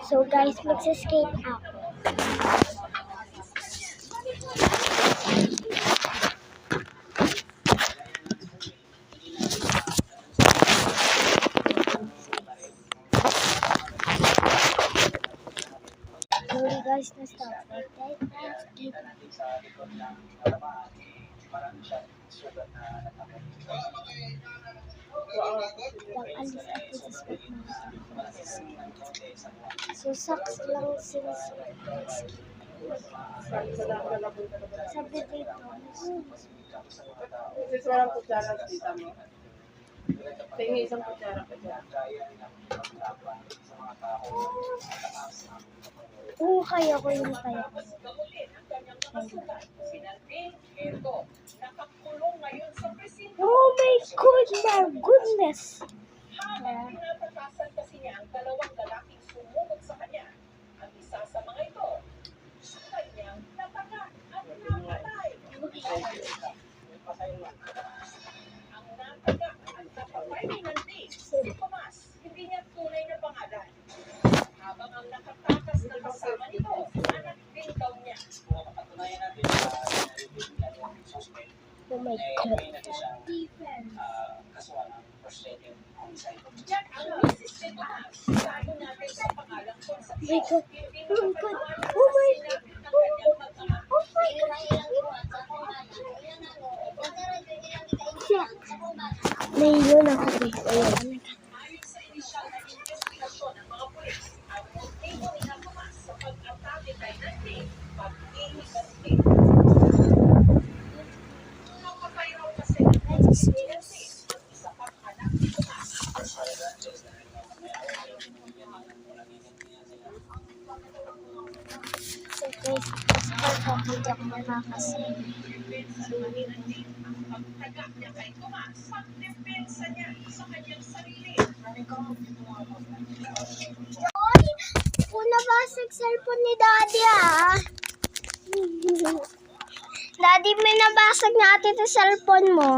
So guys, mag-escape ako. Sorry guys, na-stop. Right now, escape. Pag-alis ako sa spot mga so, sucks lang since sabi dito, Kasi walang kutsara sa tita mo. Tingin isang kutsara ka dyan. kaya ko yung kaya ko. Oh my God, my goodness! Pinatakasan kasi niya ang dalawang lalaking sumunod sa kanya. Ang isa sa mga ito, kanyang nataka at napatay. Ang nataka at napatay ni Nandi, si Tomas, hindi niya tunay na pangalan. Habang ang nakatakas na kasama nito, anak din daw niya. Oh my God. Yan ang misis ni Tomas. Sabi natin sa pangalang Oh my God. Oh my God. Oh my God. Naiyon ako dito. Ayan. Ayon sa inisyal na investigasyon ng mga pulis, ang motibo ni Tomas sa pag-atake kay Nandi, pag-ihiganti. Napatay raw kasi ng Nandi, ang isa pang anak ni Tomas. So guys, hindi ako makakasama. Ang pagtaga niya kay Tomas, pagdepensa niya sa kanyang sarili. Oy! Kung nabasag cellphone ni Daddy Daddy, may nabasag na ate sa cellphone mo.